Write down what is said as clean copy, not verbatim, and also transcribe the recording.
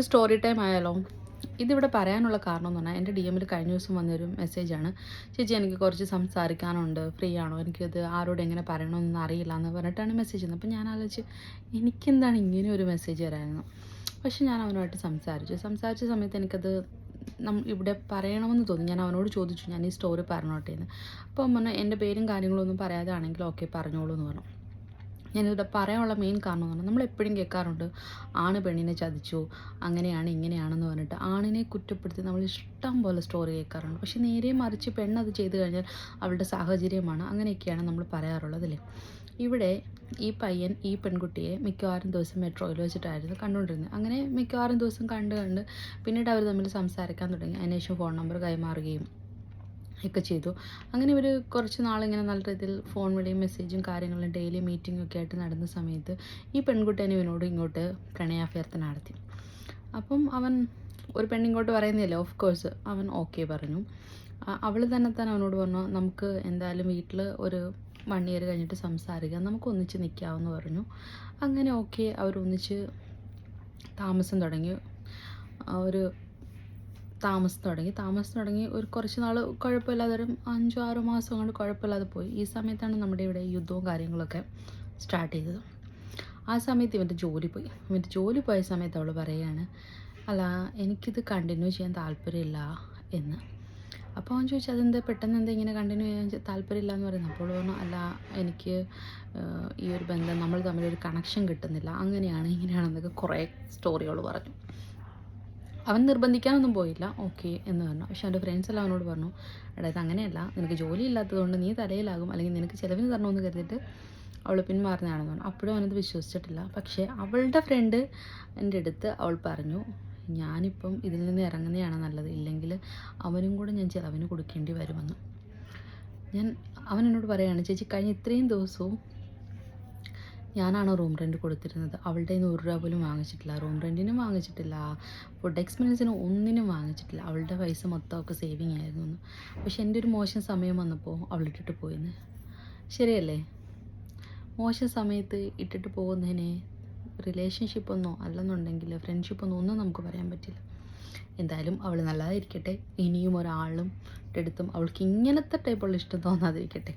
Story time ആയാലോ? ഇതിവിടെ പറയാനുള്ള കാരണം എന്ന് പറഞ്ഞാൽ എൻ്റെ DM കഴിഞ്ഞ ദിവസം വന്നൊരു മെസ്സേജാണ്. ചേച്ചി എനിക്ക് കുറച്ച് സംസാരിക്കാനുണ്ട്, ഫ്രീ ആണോ? എനിക്കത് ആരോട് എങ്ങനെ പറയണമെന്നൊന്നും അറിയില്ല എന്ന് പറഞ്ഞിട്ടാണ് മെസ്സേജ് ചെയ്യുന്നത്. അപ്പോൾ ഞാൻ ആലോചിച്ച് എനിക്കെന്താണ് ഇങ്ങനെ ഒരു മെസ്സേജ് വരാമെന്ന്. പക്ഷെ ഞാൻ അവനുമായിട്ട് സംസാരിച്ച സമയത്ത് എനിക്കത് ഇവിടെ പറയണമെന്ന് തോന്നി. ഞാൻ അവനോട് ചോദിച്ചു, ഞാൻ ഈ സ്റ്റോറി പറഞ്ഞോട്ടെ എന്ന്. അപ്പോൾ അവൻ പറഞ്ഞു എൻ്റെ പേരും കാര്യങ്ങളൊന്നും പറയാതെ ആണെങ്കിൽ ഓക്കെ പറഞ്ഞോളൂ എന്ന് പറഞ്ഞു. ഞാനിവിടെ പറയാനുള്ള മെയിൻ കാരണം എന്ന് പറഞ്ഞാൽ നമ്മളെപ്പോഴും കേൾക്കാറുണ്ട് ആണ് പെണ്ണിനെ ചതിച്ചു, അങ്ങനെയാണ് ഇങ്ങനെയാണെന്ന് പറഞ്ഞിട്ട് ആണിനെ കുറ്റപ്പെടുത്തി നമ്മൾ ഇഷ്ടം പോലെ സ്റ്റോറി കേൾക്കാറുണ്ട്. പക്ഷെ നേരെ മറിച്ച് പെണ്ണത് ചെയ്തു കഴിഞ്ഞാൽ അവളുടെ സാഹചര്യമാണ്, അങ്ങനെയൊക്കെയാണ് നമ്മൾ പറയാറുള്ളത് അല്ലേ. ഇവിടെ ഈ പയ്യൻ ഈ പെൺകുട്ടിയെ മിക്കവാറും ദിവസം മെട്രോയിൽ വെച്ചിട്ടായിരുന്നു കണ്ടുകൊണ്ടിരുന്നത്. അങ്ങനെ മിക്കവാറും ദിവസം കണ്ട് പിന്നീട് അവർ തമ്മിൽ സംസാരിക്കാൻ തുടങ്ങി. അതിനുശേഷം ഫോൺ നമ്പർ കൈമാറുകയും ഒക്കെ ചെയ്തു. അങ്ങനെ ഒരു കുറച്ച് നാളിങ്ങനെ നല്ല രീതിയിൽ ഫോൺ വഴിയും മെസ്സേജും കാര്യങ്ങളും ഡെയിലി മീറ്റിംഗും ഒക്കെ ആയിട്ട് നടന്ന സമയത്ത് ഈ പെൺകുട്ടീനെ ഇവനോട് ഇങ്ങോട്ട് പ്രണയാഭ്യർത്ഥന നടത്തി. അപ്പം അവൻ ഒരു പെണ്ണിങ്ങോട്ട് പറയുന്നില്ല, ഓഫ് കോഴ്സ് അവൻ ഓക്കെ പറഞ്ഞു. അവൾ തന്നെ അവനോട് പറഞ്ഞു നമുക്ക് എന്തായാലും വീട്ടിൽ ഒരു 1 ഇയർ കഴിഞ്ഞിട്ട് സംസാരിക്കാം, നമുക്ക് ഒന്നിച്ച് നിൽക്കാമെന്ന് പറഞ്ഞു. അങ്ങനെ ഓക്കെ അവരൊന്നിച്ച് താമസം തുടങ്ങി. ഒരു താമസം തുടങ്ങി ഒരു കുറച്ച് നാൾ കുഴപ്പമില്ലാതെ ഒരു 5-6 മാസം കൊണ്ട് കുഴപ്പമില്ലാതെ പോയി. ഈ സമയത്താണ് നമ്മുടെ ഇവിടെ യുദ്ധവും കാര്യങ്ങളൊക്കെ സ്റ്റാർട്ട് ചെയ്തത്. ആ സമയത്ത് ഇവൻ്റെ ജോലി പോയ സമയത്ത് അവൾ പറയുകയാണ്, അല്ല എനിക്കിത് കണ്ടിന്യൂ ചെയ്യാൻ താല്പര്യമില്ല എന്ന്. അപ്പോൾ അവൻ ചോദിച്ചു അതെന്താ പെട്ടെന്ന് എന്താ ഇങ്ങനെ കണ്ടിന്യൂ ചെയ്യാൻ താല്പര്യമില്ല എന്ന് പറയുന്നത്. അപ്പോൾ പറഞ്ഞു അല്ല എനിക്ക് ഈ ഒരു ബന്ധം നമ്മൾ തമ്മിലൊരു കണക്ഷൻ കിട്ടുന്നില്ല, അങ്ങനെയാണ് ഇങ്ങനെയാണെന്നൊക്കെ കുറേ സ്റ്റോറികൾ പറഞ്ഞു. അവൻ നിർബന്ധിക്കാനൊന്നും പോയില്ല, ഓക്കെ എന്ന് പറഞ്ഞു. പക്ഷെ എൻ്റെ ഫ്രണ്ട്സ് എല്ലാം അവനോട് പറഞ്ഞു, എടാ ഇത് അങ്ങനെയല്ല, നിനക്ക് ജോലി ഇല്ലാത്തതുകൊണ്ട് നീ തലയിലാകും, അല്ലെങ്കിൽ നിനക്ക് ചിലവിന് തരണമെന്ന് കരുതിയിട്ട് അവൾ പിന്മാറുന്നതാണെന്ന് പറഞ്ഞു. അപ്പോഴും അവനത് വിശ്വസിച്ചിട്ടില്ല. പക്ഷേ അവളുടെ ഫ്രണ്ട് എൻ്റെ അടുത്ത് അവൾ പറഞ്ഞു, ഞാനിപ്പം ഇതിൽ നിന്ന് ഇറങ്ങുന്നതാണ് നല്ലത്, ഇല്ലെങ്കിൽ അവനും കൂടെ ഞാൻ ചിലവിന് കൊടുക്കേണ്ടി വരുമെന്ന്. അവൻ എന്നോട് പറയുകയാണ്, ചേച്ചി കഴിഞ്ഞ ഇത്രയും ദിവസവും ഞാനാണ് റൂം റെൻറ്റ് കൊടുത്തിരുന്നത്, അവളുടെ കയ്യിൽ നിന്ന് 1 രൂപ പോലും വാങ്ങിച്ചിട്ടില്ല, റൂം റെൻറ്റിനും വാങ്ങിച്ചിട്ടില്ല, ഫുഡ് എക്സ്പെൻസിനും ഒന്നിനും വാങ്ങിച്ചിട്ടില്ല, അവളുടെ പൈസ മൊത്തമൊക്കെ സേവിങ് ആയിരുന്നു എന്ന്. പക്ഷെ എൻ്റെ ഒരു മോശം സമയം വന്നപ്പോൾ അവൾ ഇട്ടിട്ട് പോയെന്ന്. ശരിയല്ലേ? മോശം സമയത്ത് ഇട്ടിട്ട് പോകുന്നതിനെ റിലേഷൻഷിപ്പൊന്നോ അല്ലെന്നുണ്ടെങ്കിൽ ഫ്രണ്ട്ഷിപ്പൊന്നോ ഒന്നും നമുക്ക് പറയാൻ പറ്റില്ല. എന്തായാലും അവൾ നല്ലതായിരിക്കട്ടെ, ഇനിയും ഒരാളും അടുത്തും അവൾക്ക് ഇങ്ങനത്തെ ടൈപ്പുള്ള ഇഷ്ടം തോന്നാതിരിക്കട്ടെ.